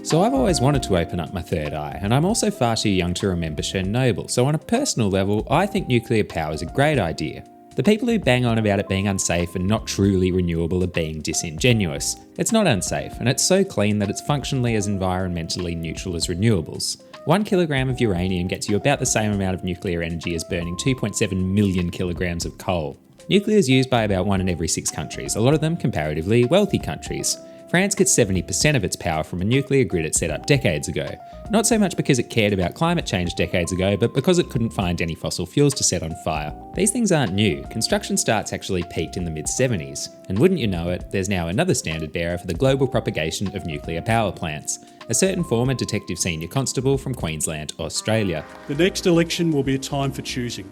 So I've always wanted to open up my third eye, and I'm also far too young to remember Chernobyl, so on a personal level, I think nuclear power is a great idea. The people who bang on about it being unsafe and not truly renewable are being disingenuous. It's not unsafe, and it's so clean that it's functionally as environmentally neutral as renewables. 1 kilogram of uranium gets you about the same amount of nuclear energy as burning 2.7 million kilograms of coal. Nuclear is used by about 1 in every 6 countries, a lot of them comparatively wealthy countries. France gets 70% of its power from a nuclear grid it set up decades ago. Not so much because it cared about climate change decades ago, but because it couldn't find any fossil fuels to set on fire. These things aren't new. Construction starts actually peaked in the mid-70s. And wouldn't you know it, there's now another standard bearer for the global propagation of nuclear power plants. A certain former detective senior constable from Queensland, Australia. The next election will be a time for choosing.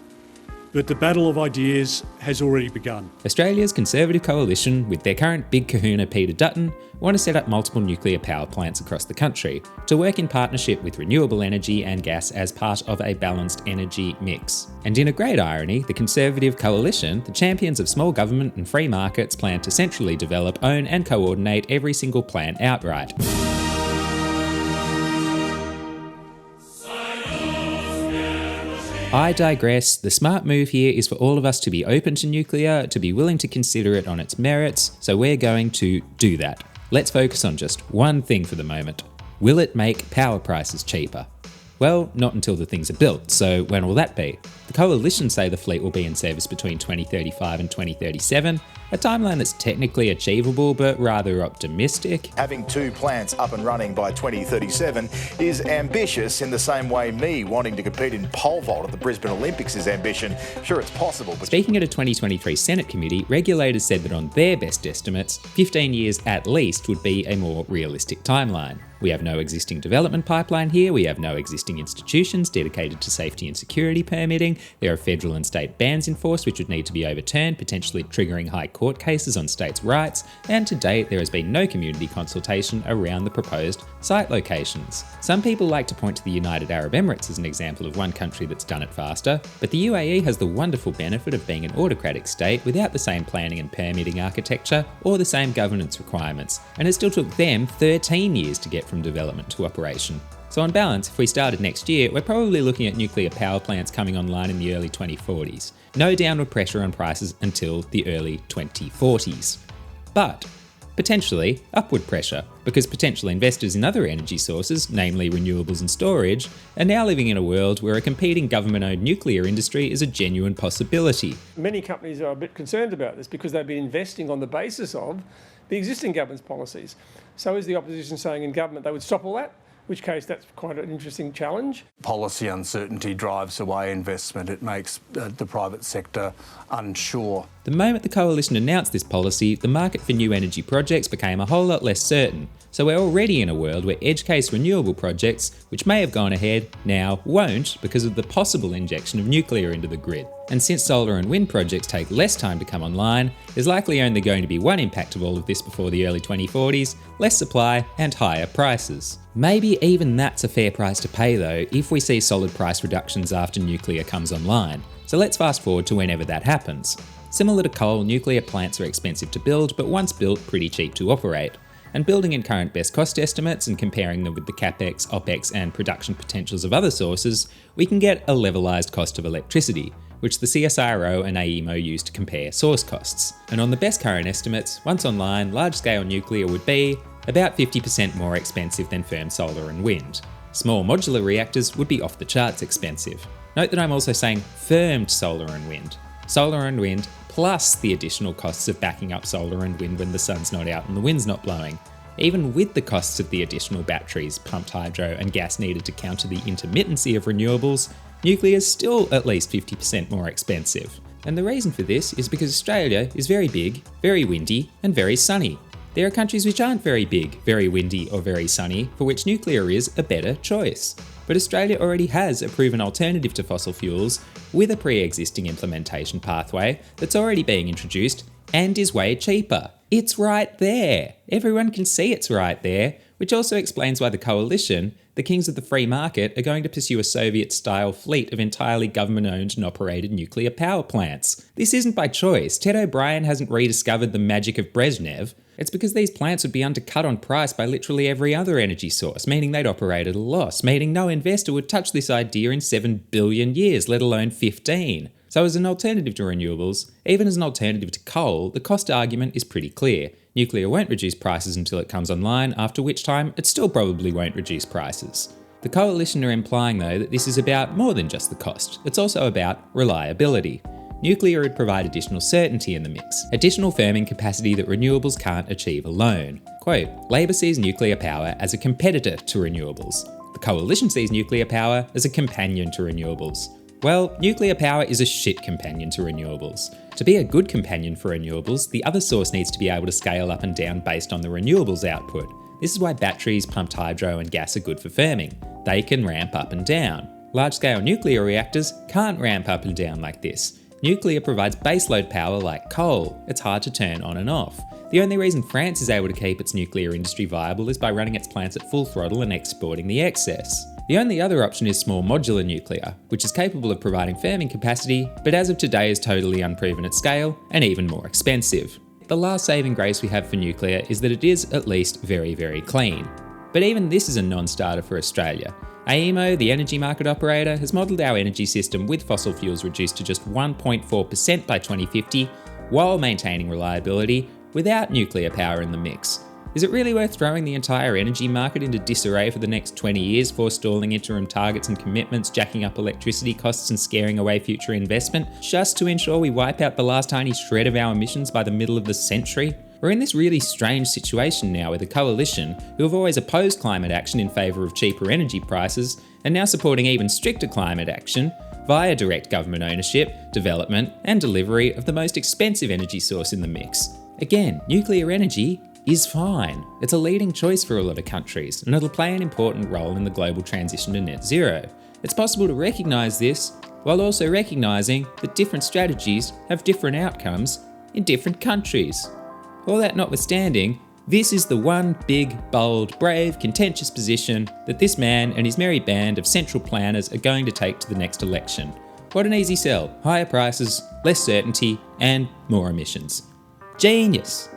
But the battle of ideas has already begun. Australia's Conservative coalition, with their current big kahuna Peter Dutton, want to set up multiple nuclear power plants across the country to work in partnership with renewable energy and gas as part of a balanced energy mix. And in a great irony, the Conservative coalition, the champions of small government and free markets, plan to centrally develop, own and coordinate every single plant outright. I digress. The smart move here is for all of us to be open to nuclear, to be willing to consider it on its merits, so we're going to do that. Let's focus on just one thing for the moment. Will it make power prices cheaper? Well, not until the things are built, so when will that be? The coalition say the fleet will be in service between 2035 and 2037, a timeline that's technically achievable but rather optimistic. Having 2 plants up and running by 2037 is ambitious in the same way me wanting to compete in pole vault at the Brisbane Olympics is ambition. Sure, it's possible, but... Speaking at a 2023 Senate committee, regulators said that on their best estimates, 15 years at least would be a more realistic timeline. We have no existing development pipeline here, we have no existing institutions dedicated to safety and security permitting, there are federal and state bans enforced which would need to be overturned, potentially triggering high court cases on states' rights, and to date there has been no community consultation around the proposed site locations. Some people like to point to the United Arab Emirates as an example of one country that's done it faster, but the UAE has the wonderful benefit of being an autocratic state without the same planning and permitting architecture or the same governance requirements, and it still took them 13 years to get from development to operation. So on balance, if we started next year, we're probably looking at nuclear power plants coming online in the early 2040s. No downward pressure on prices until the early 2040s. But potentially upward pressure, because potential investors in other energy sources, namely renewables and storage, are now living in a world where a competing government-owned nuclear industry is a genuine possibility. Many companies are a bit concerned about this because they've been investing on the basis of the existing government's policies. So is the opposition saying in government they would stop all that? In which case that's quite an interesting challenge. Policy uncertainty drives away investment. It makes the private sector unsure. The moment the coalition announced this policy, the market for new energy projects became a whole lot less certain. So we're already in a world where edge case renewable projects, which may have gone ahead, now won't because of the possible injection of nuclear into the grid. And since solar and wind projects take less time to come online, there's likely only going to be one impact of all of this before the early 2040s, less supply and higher prices. Maybe even that's a fair price to pay though, if we see solid price reductions after nuclear comes online. So let's fast forward to whenever that happens. Similar to coal, nuclear plants are expensive to build, but once built, pretty cheap to operate. And building in current best cost estimates and comparing them with the capex, opex and production potentials of other sources, we can get a levelised cost of electricity, which the CSIRO and AEMO use to compare source costs. And on the best current estimates, once online, large-scale nuclear would be about 50% more expensive than firm solar and wind. Small modular reactors would be off the charts expensive. Note that I'm also saying firmed solar and wind. Solar and wind plus the additional costs of backing up solar and wind when the sun's not out and the wind's not blowing. Even with the costs of the additional batteries, pumped hydro and gas needed to counter the intermittency of renewables, nuclear is still at least 50% more expensive. And the reason for this is because Australia is very big, very windy and very sunny. There are countries which aren't very big, very windy or very sunny, for which nuclear is a better choice. But Australia already has a proven alternative to fossil fuels with a pre-existing implementation pathway that's already being introduced and is way cheaper. It's right there. Everyone can see it's right there, which also explains why the coalition, the kings of the free market, are going to pursue a Soviet-style fleet of entirely government-owned and operated nuclear power plants. This isn't by choice. Ted O'Brien hasn't rediscovered the magic of Brezhnev. It's because these plants would be undercut on price by literally every other energy source, meaning they'd operate at a loss, meaning no investor would touch this idea in 7 billion years, let alone 15. So as an alternative to renewables, even as an alternative to coal, the cost argument is pretty clear. Nuclear won't reduce prices until it comes online, after which time it still probably won't reduce prices. The coalition are implying though that this is about more than just the cost, it's also about reliability. Nuclear would provide additional certainty in the mix, additional firming capacity that renewables can't achieve alone. Quote, Labor sees nuclear power as a competitor to renewables. The coalition sees nuclear power as a companion to renewables. Well, nuclear power is a shit companion to renewables. To be a good companion for renewables, the other source needs to be able to scale up and down based on the renewables output. This is why batteries, pumped hydro and gas are good for firming. They can ramp up and down. Large-scale nuclear reactors can't ramp up and down like this. Nuclear provides baseload power like coal. It's hard to turn on and off. The only reason France is able to keep its nuclear industry viable is by running its plants at full throttle and exporting the excess. The only other option is small modular nuclear, which is capable of providing firming capacity, but as of today is totally unproven at scale and even more expensive. The last saving grace we have for nuclear is that it is at least very, very clean. But even this is a non-starter for Australia. AEMO, the energy market operator, has modelled our energy system with fossil fuels reduced to just 1.4% by 2050, while maintaining reliability without nuclear power in the mix. Is it really worth throwing the entire energy market into disarray for the next 20 years, forestalling interim targets and commitments, jacking up electricity costs and scaring away future investment, just to ensure we wipe out the last tiny shred of our emissions by the middle of the century? We're in this really strange situation now with a coalition who have always opposed climate action in favour of cheaper energy prices and now supporting even stricter climate action via direct government ownership, development and delivery of the most expensive energy source in the mix. Again, nuclear energy is fine. It's a leading choice for a lot of countries and it'll play an important role in the global transition to net zero. It's possible to recognise this while also recognising that different strategies have different outcomes in different countries. All that notwithstanding, this is the one big, bold, brave, contentious position that this man and his merry band of central planners are going to take to the next election. What an easy sell. Higher prices, less certainty, and more emissions. Genius!